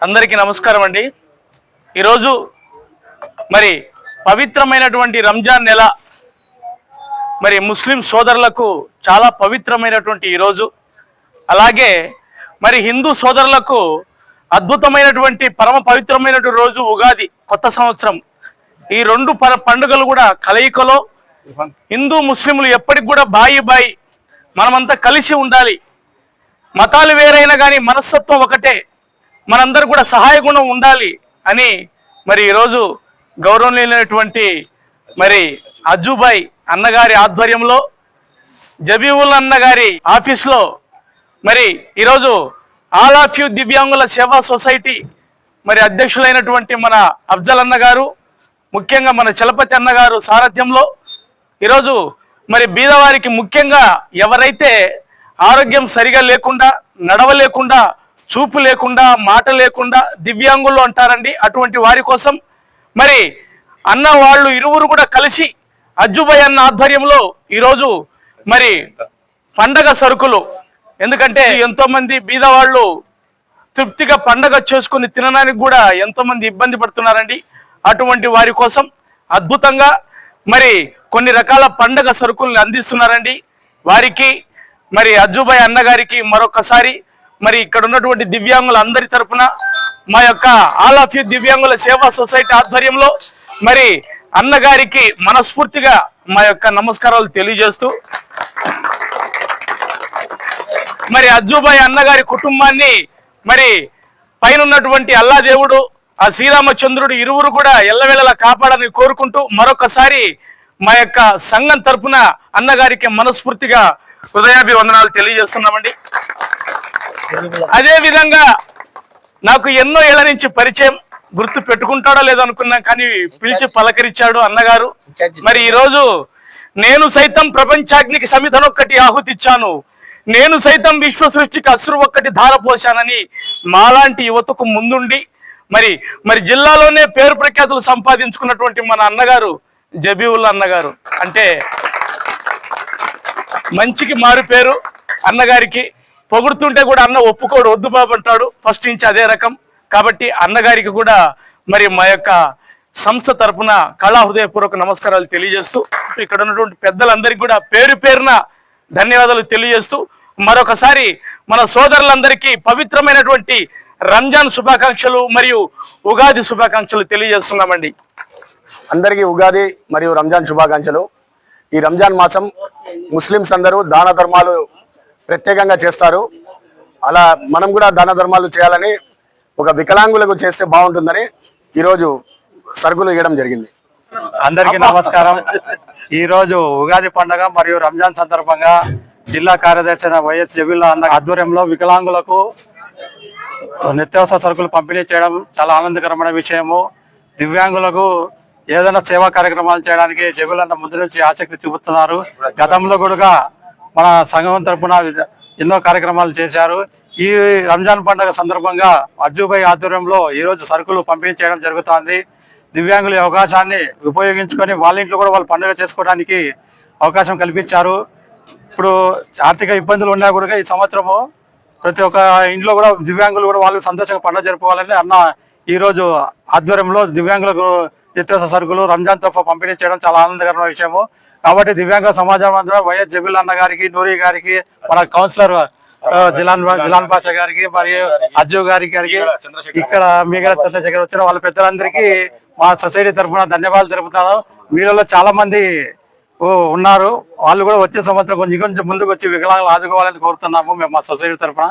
అందరికీ నమస్కారం అండి। ఈరోజు మరి పవిత్రమైనటువంటి రంజాన్ నెల మరి ముస్లిం సోదరులకు చాలా పవిత్రమైనటువంటి ఈరోజు, అలాగే మరి హిందూ సోదరులకు అద్భుతమైనటువంటి పరమ పవిత్రమైనటువంటి రోజు ఉగాది, కొత్త సంవత్సరం। ఈ రెండు పండుగలు కూడా కలయికలో హిందూ ముస్లింలు ఎప్పటికి కూడా బాయి బాయి మనమంతా కలిసి ఉండాలి। మతాలు వేరైనా కానీ మనస్తత్వం ఒకటే, మనందరూ కూడా సహాయ గుణం ఉండాలి అని మరి ఈరోజు గౌరవనీయులైనటువంటి మరి అజ్జుబాయ్ అన్నగారి ఆధ్వర్యంలో జబీవుల్ అన్నగారి ఆఫీస్లో మరి ఈరోజు ఆల్ ఆఫ్ యూ దివ్యాంగుల సేవా సొసైటీ మరి అధ్యక్షులైనటువంటి మన అఫ్జల్ అన్నగారు, ముఖ్యంగా మన చలపతి అన్నగారు సారథ్యంలో ఈరోజు మరి బీదవారికి, ముఖ్యంగా ఎవరైతే ఆరోగ్యం సరిగా లేకుండా, నడవలేకుండా, చూపు లేకుండా, మాట లేకుండా దివ్యాంగులు అంటారండి, అటువంటి వారి కోసం మరి అన్న వాళ్ళు ఇరువురు కూడా కలిసి అజ్జుబాయ్ అన్న ఆధ్వర్యంలో ఈరోజు మరి పండగ సరుకులు, ఎందుకంటే ఎంతో మంది బీదవాళ్ళు తృప్తిగా పండగ చేసుకుని తినడానికి కూడా ఎంతో మంది ఇబ్బంది పడుతున్నారండి, అటువంటి వారి కోసం అద్భుతంగా మరి కొన్ని రకాల పండగ సరుకుల్ని అందిస్తున్నారండి। వారికి మరి అజ్జుబాయ్ అన్నగారికి మరొకసారి మరి ఇక్కడ ఉన్నటువంటి దివ్యాంగుల అందరి తరపున మా యొక్క ఆల్ ఆఫ్ యూ దివ్యాంగుల సేవా సొసైటీ ఆధ్వర్యంలో మరి అన్నగారికి మనస్ఫూర్తిగా మా యొక్క నమస్కారాలు తెలియజేస్తూ, మరి అజ్జుబాయ్ అన్నగారి కుటుంబాన్ని మరి పైన ఉన్నటువంటి అల్లా దేవుడు, ఆ శ్రీరామచంద్రుడు ఇరువురు కూడా ఎల్లవేళలా కాపాడని కోరుకుంటూ మరొకసారి మా యొక్క సంఘం తరపున అన్నగారికి మనస్ఫూర్తిగా హృదయాభివందనాలు తెలియజేస్తున్నామండి। అదే విధంగా నాకు ఎన్నో ఏళ్ల నుంచి పరిచయం, గుర్తు పెట్టుకుంటాడో లేదో అనుకున్నాం, కానీ పిలిచి పలకరించాడు అన్నగారు। మరి ఈరోజు నేను సైతం ప్రపంచాగ్నికి సమిధనొక్కటి ఆహుతిచ్చాను, నేను సైతం విశ్వ సృష్టికి అశ్రు ఒక్కటి ధారపోశానని మాలాంటి యువతకు ముందుండి మరి మరి జిల్లాలోనే పేరు ప్రఖ్యాతులు సంపాదించుకున్నటువంటి మన అన్నగారు జబీవుల్ అన్నగారు అంటే మంచికి మారు పేరు అన్నగారికి। పొగుడుతుంటే కూడా అన్న ఒప్పుకోడు, వద్దు బాబు అంటాడు, ఫస్ట్ నుంచి అదే రకం। కాబట్టి అన్నగారికి కూడా మరి మా యొక్క సంస్థ తరపున కళా హృదయపూర్వక నమస్కారాలు తెలియజేస్తూ, ఇక్కడ ఉన్నటువంటి పెద్దలందరికీ కూడా పేరు పేరున ధన్యవాదాలు తెలియజేస్తూ మరొకసారి మన సోదరులందరికీ పవిత్రమైనటువంటి రంజాన్ శుభాకాంక్షలు మరియు ఉగాది శుభాకాంక్షలు తెలియజేస్తున్నామండి। అందరికీ ఉగాది మరియు రంజాన్ శుభాకాంక్షలు। ఈ రంజాన్ మాసం ముస్లిమ్స్ అందరూ దాన ధర్మాలు ప్రత్యేకంగా చేస్తారు, అలా మనం కూడా దాన ధర్మాలు చేయాలని, ఒక వికలాంగులకు చేస్తే బాగుంటుందని ఈరోజు సరుకులు ఇవ్వడం జరిగింది। అందరికీ నమస్కారం। ఈరోజు ఉగాది పండుగ మరియు రంజాన్ సందర్భంగా జిల్లా కార్యదర్శి వైఎస్ జబీల్ అన్న ఆధ్వర్యంలో వికలాంగులకు నిత్యావసర సరుకులు పంపిణీ చేయడం చాలా ఆనందకరమైన విషయము। దివ్యాంగులకు ఏదైనా సేవా కార్యక్రమాలు చేయడానికి జబీల్ అన్న ముందు నుంచి ఆసక్తి చూపుతున్నారు। గతంలో కూడా మన సంఘం తరఫున ఎన్నో కార్యక్రమాలు చేశారు। ఈ రంజాన్ పండుగ సందర్భంగా అజ్జుబాయ్ ఆధ్వర్యంలో ఈరోజు సరుకులు పంపిణీ చేయడం జరుగుతోంది। దివ్యాంగుల అవకాశాన్ని ఉపయోగించుకొని వాళ్ళ ఇంట్లో కూడా వాళ్ళు పండుగ చేసుకోవడానికి అవకాశం కల్పించారు। ఇప్పుడు ఆర్థిక ఇబ్బందులు ఉన్నా కూడా ఈ సంవత్సరము ప్రతి ఒక్క ఇంట్లో కూడా దివ్యాంగులు కూడా వాళ్ళు సంతోషంగా పండుగ జరుపుకోవాలని అన్న ఈరోజు ఆధ్వర్యంలో దివ్యాంగులకు నిత్యావసర సరుకులు రంజాన్ తోఫా పంపిణీ చేయడం చాలా ఆనందకరమైన విషయము। కాబట్టి దివ్యాంగ సమాజం అందరూ వైఎస్ జబీల్ అన్న గారికి, నూరి గారికి, మన కౌన్సిలర్ జిలాన్ పాషా గారికి మరియు అజ్జు గారికి, ఇక్కడ మీగడ చంద్రశేఖర్ వచ్చిన వాళ్ళ పెద్దలందరికీ మా సొసైటీ తరఫున ధన్యవాదాలు తెలుపుతాను। వీళ్ళలో చాలా మంది ఉన్నారు, వాళ్ళు కూడా వచ్చే సంవత్సరం కొంచెం ముందుకు వచ్చి వికలాంగులు ఆదుకోవాలని కోరుతున్నాము మేము మా సొసైటీ తరఫున।